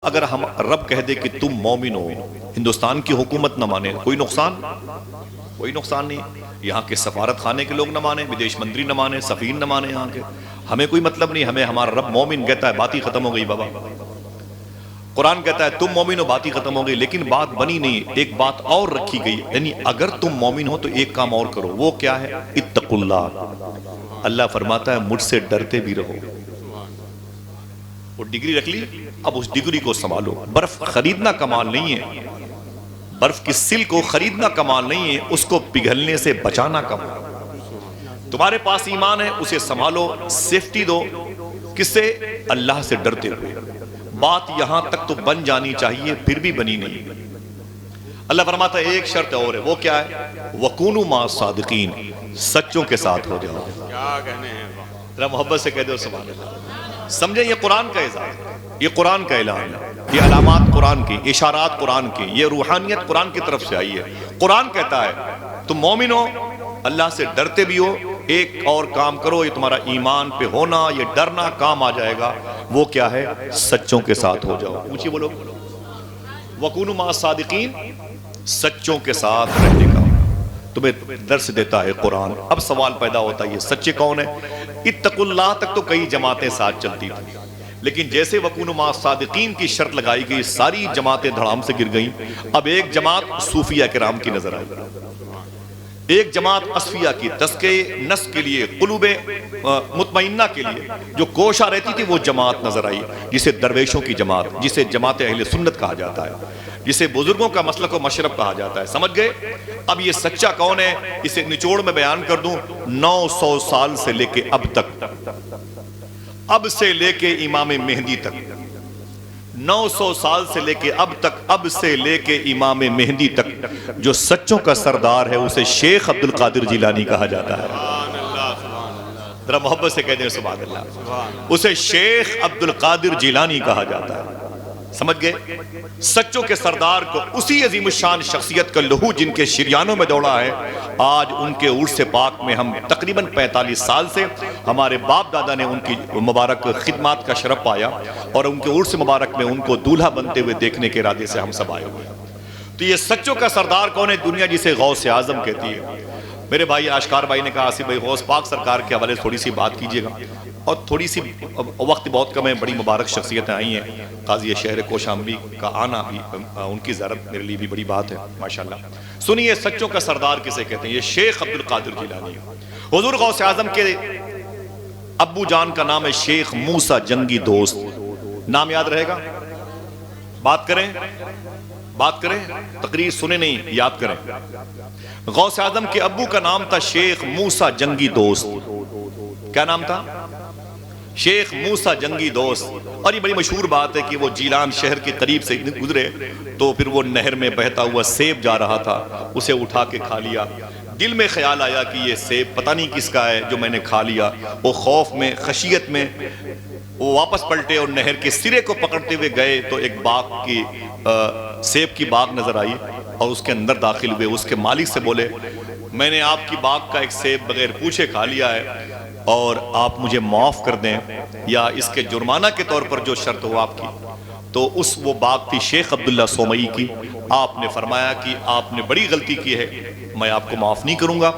اگر ہم رب کہہ دے کہ تم مومن ہو، ہندوستان کی حکومت نہ مانے، کوئی نقصان نہیں، یہاں کے سفارت خانے کے لوگ نہ مانے، بدیش منتری نہ مانے، سفیر نہ مانے، یہاں کے ہمیں کوئی مطلب نہیں، ہمیں ہمارا رب مومن کہتا ہے، بات ہی ختم ہو گئی بابا۔ قرآن کہتا ہے تم مومن ہو، بات ہی ختم ہو گئی، لیکن بات بنی نہیں، ایک بات اور رکھی گئی، یعنی اگر تم مومن ہو تو ایک کام اور کرو، وہ کیا ہے؟ اتقوا اللہ، اللہ فرماتا ہے مجھ سے ڈرتے بھی رہو۔ وہ ڈگری رکھ لی، اب اس ڈگری کو سنبھالو۔ برف خریدنا کمال نہیں ہے، برف کی سل کو خریدنا کمال نہیں ہے، اس کو پگھلنے سے بچانا کمال۔ تمہارے پاس ایمان ہے، اسے سنبھالو، سیفٹی دو، کس سے؟ اللہ سے ڈرتے ہوئے۔ بات یہاں تک تو بن جانی چاہیے، پھر بھی بنی نہیں۔ اللہ فرماتا ہے ایک شرط اور ہے، وہ کیا ہے؟ وَكُونُوا مَعَ الصَّادِقِينَ، سچوں کے ساتھ ہو جاؤ۔ کیا کہنے ہیں؟ ذرا محبت سے کہہ دو سبحان اللہ۔ سمجھیں یہ قرآن کا اعزاز ہے، یہ قرآن کا اعلان ہے، یہ علامات قرآن کی، اشارات قرآن کی، یہ روحانیت قرآن کی طرف سے آئی ہے۔ قرآن کہتا ہے تم مومن ہو، اللہ سے ڈرتے بھی ہو، ایک اور کام کرو، یہ تمہارا ایمان پہ ہونا، یہ ڈرنا کام آ جائے گا، وہ کیا ہے؟ سچوں کے ساتھ ہو جاؤ۔ اونچی بولو، وَكُونُوا مَعَ الصَّادِقِينَ، سچوں کے ساتھ رہنے کا تمہیں درس دیتا ہے قرآن۔ اب سوال پیدا ہوتا ہے یہ سچے کون ہیں؟ اتقوا اللہ تک تو کئی جماعتیں ساتھ چلتی تھیں، لیکن جیسے وَكُونُوا مَعَ الصَّادِقِينَ کی شرط لگائی گئی، ساری جماعتیں دھڑام سے گر گئیں۔ اب ایک جماعت صوفیہ کرام کی نظر آئی، ایک جماعت اصفیہ کی، تزکیہ نفس کے لیے، قلوب مطمئنہ کے لیے جو کوشاں رہتی تھی، وہ جماعت نظر آئی، جسے درویشوں کی جماعت، جسے جماعت اہل سنت کہا جاتا ہے، جسے بزرگوں کا مسلک و مشرب کہا جاتا ہے۔ سمجھ گئے؟ اب یہ سچا کون ہے، اسے نچوڑ میں بیان کر دوں۔ 900 سال سے لے کے اب تک، اب سے لے کے امام مہدی تک، 900 سال سے لے کے اب تک، اب سے لے کے امام مہدی تک جو سچوں کا سردار ہے، اسے شیخ عبد القادر جیلانی کہا جاتا ہے۔ سبحان اللہ، سبحان اللہ، ذرا محبت سے کہہ دیں سبحان اللہ۔ اسے شیخ عبد القادر جیلانی کہا جاتا ہے۔ سمجھ گئے؟ سچوں کے سردار کو، اسی عظیم الشان شخصیت کا لہو جن کے شریانوں میں دوڑا ہے، آج ان کے عرس پاک میں ہم تقریباً 45 سال سے ہمارے باپ دادا نے ان کی مبارک خدمات کا شرف پایا، اور ان کے عرس مبارک میں ان کو دولہا بنتے ہوئے دیکھنے کے ارادے سے ہم سب آئے ہوئے ہیں۔ تو یہ سچوں کا سردار کون ہے؟ دنیا جسے غوث اعظم کہتی ہے۔ میرے بھائی آشکار بھائی نے کہا آصف بھائی غوث پاک سرکار کے حوالے سے تھوڑی سی بات کیجیے گا، اور تھوڑی سی وقت بہت کم ہے، بڑی مبارک شخصیتیں آئی ہیں، قاضی شہر کوشامبی کا آنا بھی، ان کی زیارت میرے لیے بھی بڑی بات ہے ماشاءاللہ۔ سنیے سچوں کا سردار کسے کہتے ہیں؟ یہ شیخ عبد القادر جیلانی ہے۔ حضور غوث اعظم کے ابو جان کا نام ہے شیخ موسیٰ جنگی دوست، نام یاد رہے گا؟ بات کریں، تقریر سنے نہیں، یاد کریں۔ غوث اعظم کے ابو کا نام تھا شیخ موسیٰ جنگی دوست۔ کیا نام تھا؟ شیخ موسیٰ جنگی دوست۔ اور یہ بڑی مشہور بات ہے کہ وہ جیلان شہر کے قریب سے گزرے تو پھر وہ نہر میں بہتا ہوا سیب جا رہا تھا، اسے اٹھا کے کھا لیا۔ دل میں خیال آیا کہ یہ سیب پتہ نہیں کس کا ہے جو میں نے کھا لیا۔ وہ خوف میں، خشیت میں وہ واپس پلٹے اور نہر کے سرے کو پکڑتے ہوئے گئے تو ایک باغ کی، سیب کی باغ نظر آئی، اور اس کے اندر داخل ہوئے، اس کے مالک سے بولے میں نے آپ کی باغ کا ایک سیب بغیر پوچھے کھا لیا ہے، اور آپ مجھے معاف کر دیں، یا اس کے جرمانہ کے طور پر جو شرط ہو آپ کی۔ تو وہ باغ تھی شیخ عبداللہ سومئی کی۔ آپ نے فرمایا کہ آپ نے بڑی غلطی کی ہے، میں آپ کو معاف نہیں کروں گا۔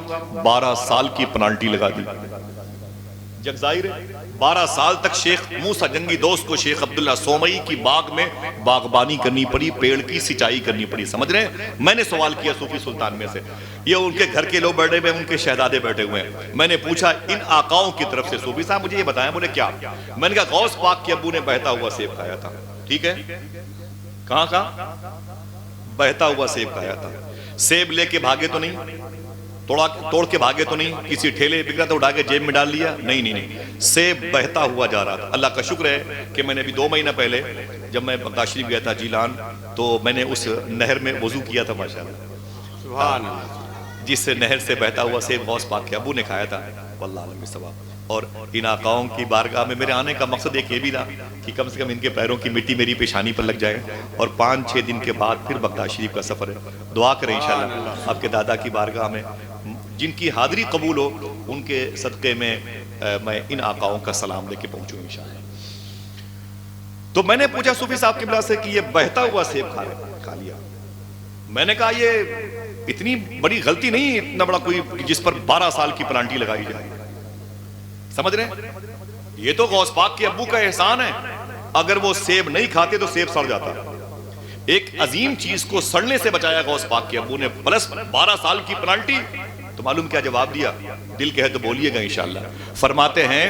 12 سال کی پنالٹی لگا دی۔ جگ ظاہر ہے 12 سال تک شیخ موسیٰ جنگی دوست کو شیخ عبداللہ سومئی کی باغ میں باغبانی کرنی پڑی، پیڑ کی سچائی کرنی پڑی۔ سمجھ رہے ہیں؟ میں نے سوال کیا صوفی سلطان میں سے، یہ ان کے گھر کے لوگ بیٹھے ہوئے ہیں، ان کے شہزادے بیٹھے ہوئے ہیں، میں نے پوچھا ان آقاؤں کی طرف سے صوفی صاحب مجھے یہ بتائیں، بولے کیا؟ میں نے کہا غوث پاک کے ابو نے بہتا ہوا سیب کھایا تھا۔ ٹھیک ہے، کہاں کا بہتا ہوا سیب کھایا تھا؟ سیب لے کے بھاگے تو نہیں، توڑ کے بھاگے تو نہیں، کسی ٹھیلے بک رہا تھا اٹھا کے جیب میں ڈال لیا؟ نہیں، سیب بہتا ہوا جا رہا تھا۔ اللہ کا شکر ہے کہ میں نے ابھی 2 مہینہ پہلے جب میں بغداد شریف گیا تھا جیلان، تو میں نے اس نہر میں وضو کیا تھا ماشاءاللہ، سبحان اللہ، جس نہر سے بہتا ہوا سیب غوث پاک کے ابو نے کھایا تھا۔ واللہ علم بالصواب۔ اور ان آقاؤں کی بارگاہ میں میرے آنے کا مقصد ایک یہ بھی تھا کہ کم سے کم ان کے پیروں کی مٹی میری پیشانی پر لگ جائے، اور 5-6 دن کے بعد پھر بغداد شریف کا سفر ہے۔ دعا کریں انشاءاللہ آپ کے دادا کی بارگاہ میں جن کی حاضری قبول ہو، ان کے صدقے میں میں ان آقاؤں کا سلام لے کے پہنچوں انشاءاللہ۔ تو میں نے پوچھا صوفی صاحب قبلہ سے کہ یہ بہتا ہوا سیب کھا لیا. میں نے کہا یہ اتنی بڑی غلطی نہیں, اتنا بڑا کوئی جس پر 12 سال کی پلانٹی لگائی جائے. سمجھ رہے ہیں؟ یہ تو غوث پاک کے ابو کا احسان ہے. اگر وہ سیب نہیں کھاتے تو سیب سڑ جاتا. ایک عظیم چیز کو سڑنے سے بچایا غوث پاک کے ابو نے, پلس 12 سال کی پلانٹی. تو معلوم کیا جواب دیا؟ دل کہے تو بولیے گا انشاءاللہ. فرماتے ہیں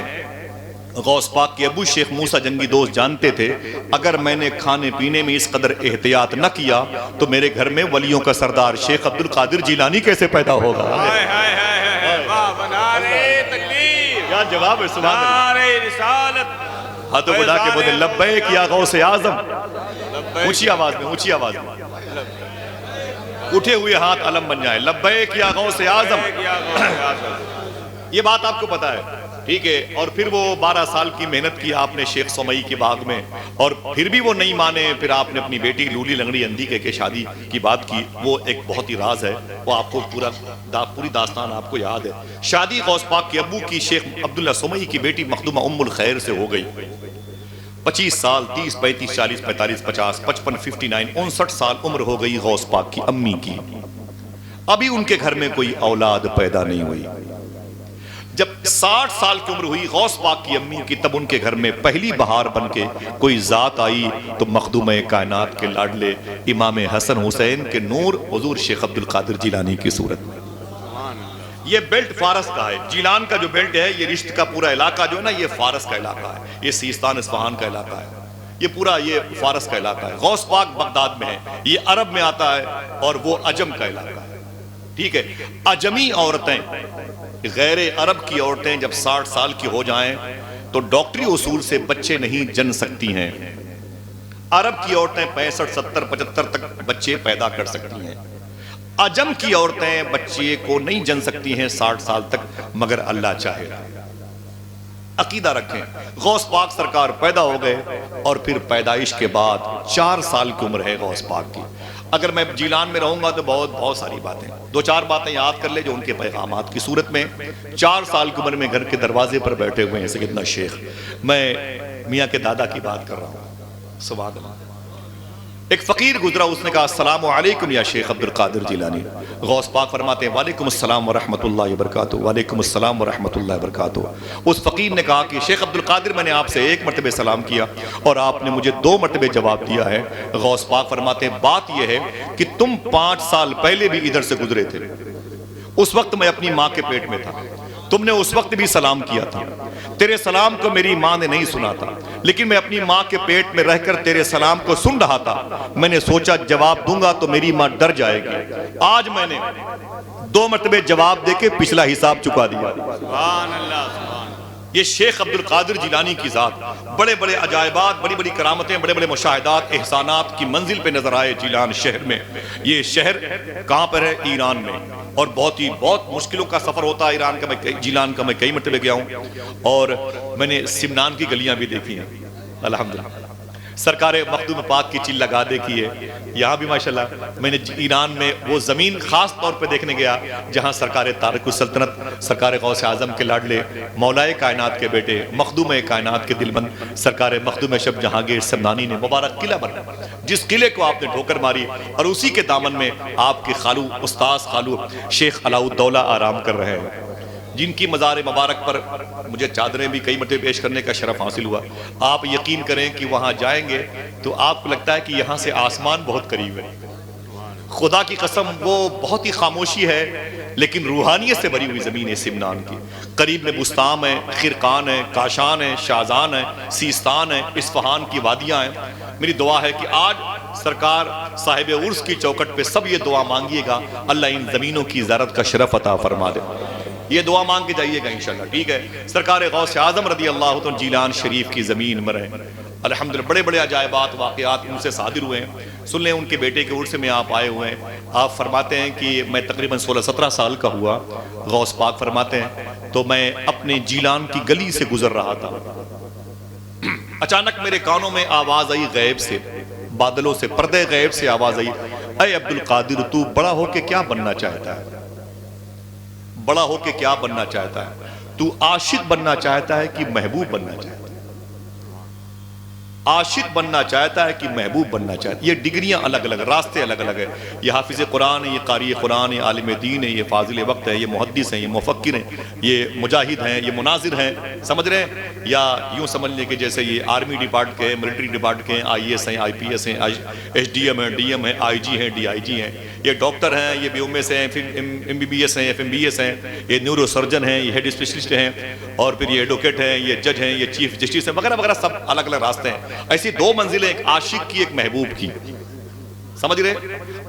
غوث پاک کے ابو شیخ موسیٰ جنگی دوست جانتے تھے اگر میں نے کھانے پینے میں اس قدر احتیاط نہ کیا تو میرے گھر میں ولیوں کا سردار شیخ عبد القادر جیلانی کیسے پیدا ہوگا. کیا جواب ہے؟ سبحان اللہ. ہاتھوں بڑھا کے بولے لبیک یا غوث اعظم. اونچی آواز میں, اونچی آواز میں, اٹھے ہوئے ہاتھ علم بن جائے. لبیک یا غوث اعظم. یہ بات آپ کو پتا ہے, ٹھیک ہے. اور پھر وہ 12 سال کی محنت کی آپ نے شیخ سمئی کے باغ میں, اور پھر بھی وہ نہیں مانے. پھر آپ نے اپنی بیٹی لولی لنگڑی اندھی کے شادی کی بات کی. وہ ایک بہت ہی راز ہے, وہ آپ کو پوری داستان آپ کو یاد ہے. شادی غوث پاک کے ابو کی شیخ عبداللہ سمئی کی بیٹی مخدومہ ام الخیر سے ہو گئی. 25 سال, 30, 35, 40, 45, 50, 55, 59, 59 سال عمر ہو گئی غوث پاک کی امی کی. ابھی ان کے گھر میں کوئی اولاد پیدا نہیں ہوئی. جب 60 سال کی عمر ہوئی غوث پاک کی امی کی, تب ان کے گھر میں پہلی بہار بن کے کوئی ذات آئی. تو مخدومہ کائنات کے لاڈلے امام حسن حسین کے نور حضور شیخ عبد القادر جیلانی کی صورت میں. یہ بیلٹ فارس کا ہے. جیلان کا جو بیلٹ ہے, یہ رشت کا پورا علاقہ جو ہے نا, یہ فارس کا علاقہ ہے. یہ سیستان اصفہان کا علاقہ ہے. یہ پورا یہ فارس کا علاقہ ہے. غوث پاک بغداد میں ہے, یہ عرب میں آتا ہے, اور وہ عجم کا علاقہ ہے. ٹھیک ہے. عجمی عورتیں, غیر عرب کی عورتیں جب 60 سال کی ہو جائیں تو ڈاکٹری اصول سے بچے نہیں جن سکتی ہیں. عرب کی عورتیں 65, 70, 75 تک بچے پیدا کر سکتی ہیں. عجم کی عورتیں بچے کو نہیں جن سکتی ہیں 60 سال تک, مگر اللہ چاہے. عقیدہ رکھیں, غوث پاک سرکار پیدا ہو گئے, اور پھر پیدائش کے بعد 4 سال کی عمر ہے غوث پاک کی. اگر میں جیلان میں رہوں گا تو بہت ساری باتیں, 2-4 باتیں یاد کر لے جو ان کے پیغامات کی صورت میں. 4 سال کی عمر میں گھر کے دروازے پر بیٹھے ہوئے ہیں سیدنا شیخ. میں میاں کے دادا کی بات کر رہا ہوں. سبحان اللہ. ایک فقیر گزرا, اس نے کہا السلام علیکم یا شیخ عبد القادر جیلانی. غوث پاک فرماتے ہیں وعلیکم السلام ورحمۃ اللہ وبرکاتہ. وعلیکم السلام ورحمۃ اللہ وبرکاتہ. اس فقیر نے کہا کہ شیخ عبد القادر, میں نے آپ سے 1 مرتبہ سلام کیا اور آپ نے مجھے 2 مرتبہ جواب دیا ہے. غوث پاک فرماتے ہیں بات یہ ہے کہ تم 5 سال پہلے بھی ادھر سے گزرے تھے. اس وقت میں اپنی ماں کے پیٹ میں تھا. تم نے اس وقت بھی سلام کیا تھا. تیرے سلام کو میری ماں نے نہیں سنا تھا, لیکن میں اپنی ماں کے پیٹ میں رہ کر تیرے سلام کو سن رہا تھا. میں نے سوچا جواب دوں گا تو میری ماں ڈر جائے گی. آج میں نے 2 مرتبہ جواب دے کے پچھلا حساب چکا دیا. سبحان اللہ, سبحان. یہ شیخ عبد القادر جیلانی کی ذات, بڑے بڑے عجائبات, بڑی بڑی کرامتیں, بڑے بڑے مشاہدات, احسانات کی منزل پہ نظر آئے جیلان شہر میں. یہ شہر کہاں پر ہے؟ ایران میں. اور بہت مشکلوں کا سفر ہوتا ہے ایران کا. میں جیلان کا میں کئی مرتبہ گیا ہوں, اور میں نے سمنان کی گلیاں بھی دیکھی ہیں الحمدللہ. سرکار مخدوم پاک کی چل لگا دیکھی ہے یہاں بھی ماشاءاللہ. میں نے ایران میں وہ زمین خاص طور پہ دیکھنے گیا جہاں سرکار تارک السلطنت, سرکار غوث اعظم کے لاڈلے, مولائے کائنات کے بیٹے, مخدوم کائنات کے دلبند سرکار مخدوم شب جہانگیر سمنانی نے مبارک قلعہ بنا, جس قلعے کو آپ نے ٹھوکر ماری, اور اسی کے دامن میں آپ کے خالو, استاذ خالو شیخ علاؤ الدولہ آرام کر رہے ہیں, جن کی مزار مبارک پر مجھے چادریں بھی کئی مرتبہ پیش کرنے کا شرف حاصل ہوا. آپ یقین کریں کہ وہاں جائیں گے تو آپ کو لگتا ہے کہ یہاں سے آسمان بہت قریب ہے. خدا کی قسم وہ بہت ہی خاموشی ہے, لیکن روحانیت سے بھری ہوئی زمین ہے سمنان کی. قریب میں بستام ہے, خرقان ہے, کاشان ہے, شازان ہے, سیستان ہے, اصفہان کی وادیاں ہیں. میری دعا ہے کہ آج سرکار صاحب عرس کی چوکٹ پہ سب یہ دعا مانگیے گا, اللہ ان زمینوں کی زیارت کا شرف عطا فرما دے. یہ دعا مانگ کے جائیے گا انشاءاللہ, ٹھیک ہے. سرکار غوث اعظم رضی اللہ عنہ جیلان شریف کی زمین میں رہے الحمدللہ. بڑے بڑے عجائبات, واقعات ان سے صادر ہوئے ہیں. سن لیں ان کے بیٹے کے عرس میں آپ آئے ہوئے ہیں. آپ فرماتے ہیں کہ میں تقریباً 16-17 سال کا ہوا. غوث پاک فرماتے ہیں تو میں اپنے جیلان کی گلی سے گزر رہا تھا, اچانک میرے کانوں میں آواز آئی غیب سے, بادلوں سے, پردے غیب سے آواز آئی, اے عبد القادر تو بڑا ہو کے کیا بننا چاہتا ہے؟ بڑا ہو کے کیا بننا چاہتا ہے؟ تو عاشق بننا چاہتا ہے کہ محبوب بننا چاہتا ہے؟ عاشق بننا چاہتا ہے کہ محبوب بننا چاہتا ہے؟ یہ ڈگریاں الگ الگ، راستے الگ الگ ہیں. یہ حافظ قرآن ہے، یہ قاری قرآن ہے، عالم دین ہے، یہ فاضل وقت ہے، یہ محدث ہیں، یہ مفکر ہیں، یہ مجاہد ہیں، یہ مناظر ہیں. سمجھ رہے ہیں؟ یا یوں سمجھ لیں کہ جیسے یہ آرمی ڈپارٹ کے ہیں، ملٹری ڈپارٹ کے ہیں، آئی ایس ہیں، آئی پی ایس ہیں، ایس ڈی ایم ہیں، ڈی ایم ہیں، آئی جی ہیں، ڈی آئی جی ہیں. یہ ڈاکٹر ہیں، یہ بی ایم ایس ہیں، ایم بی بی ایس ہیں، ایف ایم بی ایس ہیں، یہ نیورو سرجن ہیں، یہ ہیڈ اسپیشلسٹ ہیں، اور پھر یہ ایڈوکیٹ ہیں، یہ جج ہیں، یہ چیف جسٹس ہیں، وغیرہ وغیرہ، سب الگ الگ راستے ہیں. ایسی دو منزلیں، ایک عاشق کی، ایک محبوب کی. سمجھ رہے؟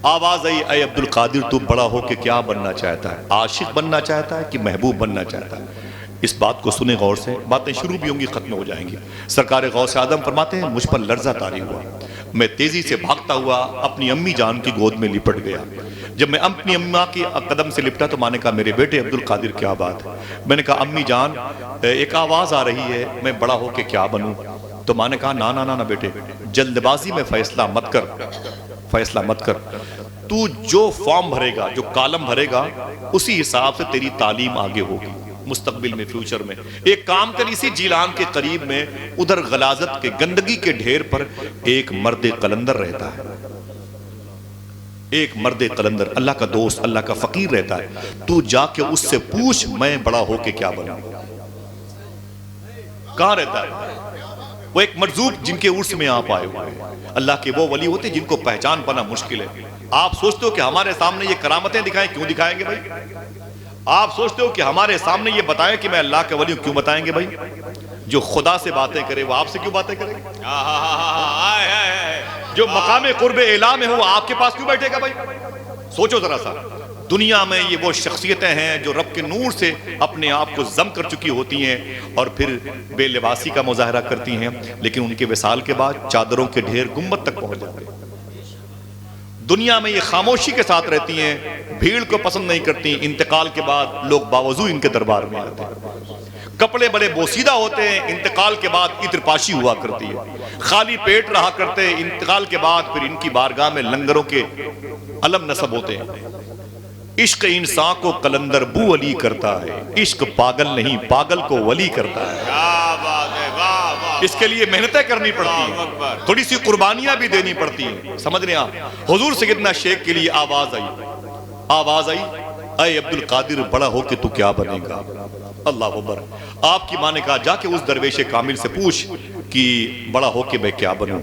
آواز آئی، اے عبد القادر تو بڑا ہو کے کیا بننا چاہتا ہے؟ عاشق بننا چاہتا ہے کہ محبوب بننا چاہتا ہے؟ اس بات کو سنیں غور سے، باتیں شروع بھی ہوں گی، ختم ہو جائیں گی. سرکار غوث اعظم فرماتے ہیں مجھ پر لرزہ طاری ہوا، میں تیزی سے بھاگتا ہوا اپنی امی جان کی گود میں لپٹ گیا. جب میں اپنی اماں کی قدم سے لپٹا تو ماں نے کہا میرے بیٹے عبد القادر کیا بات ہے؟ میں نے کہا امی جان ایک آواز آ رہی ہے، میں بڑا ہو کے کیا بنوں؟ تو ماں نے کہا نا نا نا بیٹے، جلد بازی میں فیصلہ مت کر، فیصلہ مت کر. تو جو فارم بھرے گا، جو کالم بھرے گا، اسی حساب سے تیری تعلیم آگے ہوگی مستقبل میں، فیوچر میں. ایک کام کر، اسی جیلان کے قریب میں ادھر غلاظت کے گندگی کے ڈھیر پر ایک مرد قلندر رہتا ہے. ایک مرد قلندر، اللہ کا دوست، اللہ کا فقیر رہتا ہے. تو جا کے اس سے پوچھ میں بڑا ہو کے کیا بنوں. کہاں رہتا ہے؟ وہ ایک مرزوق جن کے عرس میں آپ آئے ہوئے ہیں. اللہ کے وہ ولی ہوتے جن کو پہچان پانا مشکل ہے. آپ سوچتے ہو کہ ہمارے سامنے یہ کرامتیں دکھائیں، کیوں دکھائیں گے بھائی؟ آپ سوچتے ہو کہ ہمارے سامنے یہ بتائیں کہ میں اللہ کا ولی ہوں، کیوں بتائیں گے بھائی؟ جو خدا سے باتیں کرے وہ آپ سے کیوں باتیں کرے گا؟ جو مقام قرب الہ میں ہو آپ کے پاس کیوں بیٹھے گا بھائی؟ سوچو ذرا سا. دنیا میں یہ وہ شخصیتیں ہیں جو رب کے نور سے اپنے آپ کو ضم کر چکی ہوتی ہیں اور پھر بے لباسی کا مظاہرہ کرتی ہیں، لیکن ان کے وصال کے بعد چادروں کے ڈھیر گنبد تک پہنچ جاتے ہیں. دنیا میں یہ خاموشی کے ساتھ رہتی ہیں، بھیڑ کو پسند نہیں کرتی. انتقال کے بعد لوگ باوضو ان کے دربار میں آتے ہیں. کپڑے بڑے بوسیدہ ہوتے ہیں، انتقال کے بعد عطر پاشی ہوا کرتی ہے. خالی پیٹ رہا کرتے ہیں، انتقال کے بعد پھر ان کی بارگاہ میں لنگروں کے علم نصب ہوتے ہیں. عشق انسان کو قلندر بو ولی کرتا ہے، عشق پاگل نہیں پاگل کو ولی کرتا ہے. اس کے لیے محنتیں کرنی پڑتی ہیں، تھوڑی سی قربانیاں بھی دینی پڑتی ہیں. سمجھ رہے ہیں آپ؟ حضور سیدنا شیخ کے لیے آواز آئی، آواز آئی، اے عبد القادر بڑا ہو کے تو کیا بنے گا؟ اللہ اکبر. آپ کی ماں نے کہا جا کے اس درویش کامل سے پوچھ کہ بڑا ہو کے میں کیا بنوں.